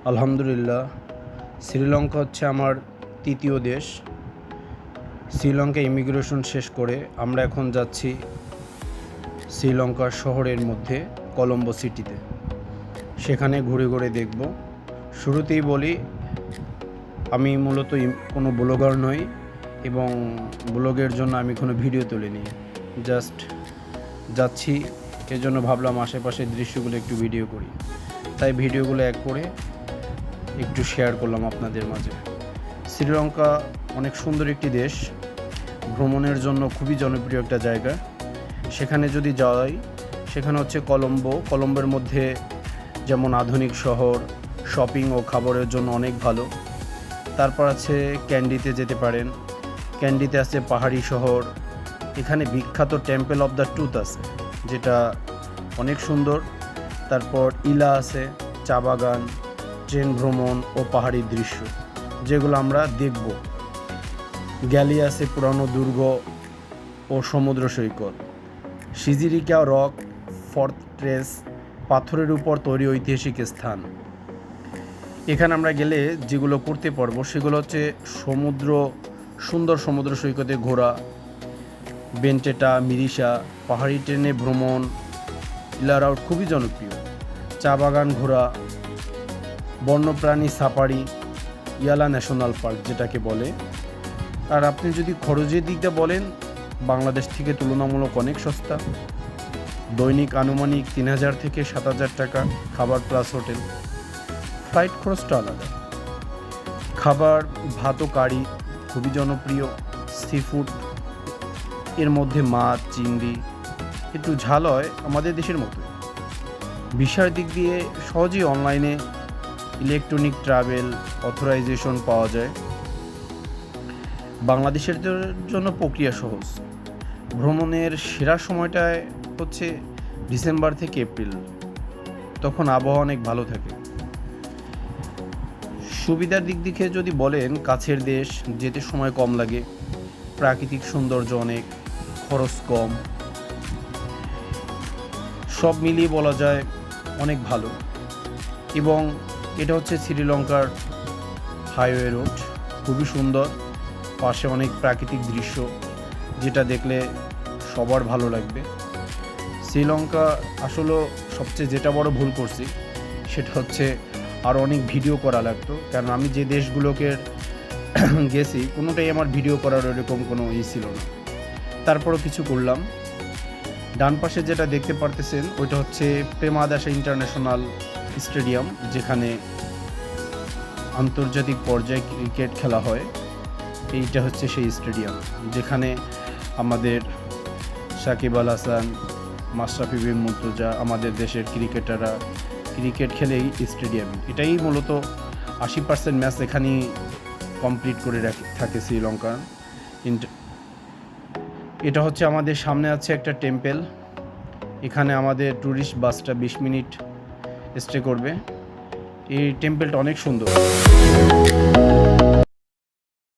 আলহামদুলিল্লাহ, শ্রীলঙ্কা হচ্ছে আমার তৃতীয় দেশ। শ্রীলঙ্কা ইমিগ্রেশন শেষ করে আমরা এখন যাচ্ছি শ্রীলঙ্কার শহরের মধ্যে কলম্বো সিটিতে। সেখানে ঘুরে ঘুরে দেখব। শুরুতেই বলি, আমি মূলত কোনো ব্লগার নই এবং ব্লগের জন্য আমি কোনো ভিডিও তুলিনি, জাস্ট যাচ্ছি, এজন্য ভাবলাম আশেপাশের দৃশ্যগুলো একটু ভিডিও করি। তাই ভিডিওগুলো এক করে একটু শেয়ার করলাম আপনাদের মাঝে। শ্রীলঙ্কা অনেক সুন্দর একটি দেশ, ভ্রমণের জন্য খুবই জনপ্রিয় একটা জায়গা। সেখানে যদি যাই, সেখানে হচ্ছে কলম্বোর মধ্যে যেমন আধুনিক শহর, শপিং ও খাবারের জন্য অনেক ভালো। তারপর আছে ক্যান্ডিতে যেতে পারেন। ক্যান্ডিতে আছে পাহাড়ি শহর। এখানে বিখ্যাত টেম্পল অফ দ্য ট্রুথ আছে, যেটা অনেক সুন্দর। তারপর ইলা আছে, চা বাগান, ট্রেন ভ্রমণ ও পাহাড়ি দৃশ্য, যেগুলো আমরা দেখব। গ্যালি আছে পুরানো দুর্গ ও সমুদ্র সৈকত। সিজিরিকা রক ফর্ট্রেস, পাথরের উপর তৈরি ঐতিহাসিক স্থান। এখানে আমরা গেলে যেগুলো করতে পারবো সেগুলো হচ্ছে সুন্দর সমুদ্র সৈকতে ঘোরা, বেন্টেটা, মিরিশা, পাহাড়ি ট্রেনে ভ্রমণ, ইলা রাউট খুবই জনপ্রিয়, চা বাগান ঘোরা, বন্যপ্রাণী সাফারি, ইয়ালা ন্যাশনাল পার্ক যেটাকে বলে। আর আপনি যদি খরচের দিকটা বলেন, বাংলাদেশ থেকে তুলনামূলক অনেক সস্তা। দৈনিক আনুমানিক ৩,০০০ থেকে ৭,০০০ টাকা, খাবার প্লাস হোটেল। ফ্লাইট খরচটা আলাদা। খাবার ভাত ও কারি খুবই জনপ্রিয়। সি ফুড, এর মধ্যে মাছ, চিংড়ি, একটু ঝাল হয়, আমাদের দেশের মতোই। ভিসার দিক দিয়ে সহজেই অনলাইনে ইলেকট্রনিক ট্রাভেল অথরাইজেশন পাওয়া যায়। বাংলাদেশের জন্য প্রক্রিয়া সহজ। ভ্রমণের সেরা সময়টায় হচ্ছে ডিসেম্বর থেকে এপ্রিল, তখন আবহাওয়া অনেক ভালো থাকে। সুবিধার দিক থেকে যদি বলেন, কাছের দেশ, যেতে সময় কম লাগে, প্রাকৃতিক সৌন্দর্য অনেক, খরচ কম, সব মিলিয়ে বলা যায় অনেক ভালো। এবং এটা হচ্ছে শ্রীলঙ্কার হাইওয়ে রোড, খুবই সুন্দর, পাশে অনেক প্রাকৃতিক দৃশ্য, যেটা দেখলে সবার ভালো লাগবে। শ্রীলঙ্কা আসলে সবচেয়ে যেটা বড় ভুল করছি সেটা হচ্ছে আরও অনেক ভিডিও করা লাগতো, কারণ আমি যে দেশগুলোকে গেছি কোনোটাই আমার ভিডিও করার ওরকম কোনো ছিল না। তারপরও কিছু করলাম। ডান পাশে যেটা দেখতে পারতেছেন ওইটা হচ্ছে প্রেমাদাসা ইন্টারন্যাশনাল স্টেডিয়াম, যেখানে আন্তর্জাতিক পর্যায়ে ক্রিকেট খেলা হয়। এইটা হচ্ছে সেই স্টেডিয়াম যেখানে আমাদের সাকিব আল হাসান, মাশরাফি বিন মুর্তজা, আমাদের দেশের ক্রিকেটাররা ক্রিকেট খেলে এই স্টেডিয়ামে। এটাই মূলত ৮০% ম্যাচ এখানেই কমপ্লিট করে থাকে শ্রীলঙ্কা। এটা হচ্ছে আমাদের সামনে আছে একটা টেম্পল। এখানে আমাদের ট্যুরিস্ট বাসটা ২০ মিনিট স্টে করবে। এই টেম্পলটা অনেক সুন্দর।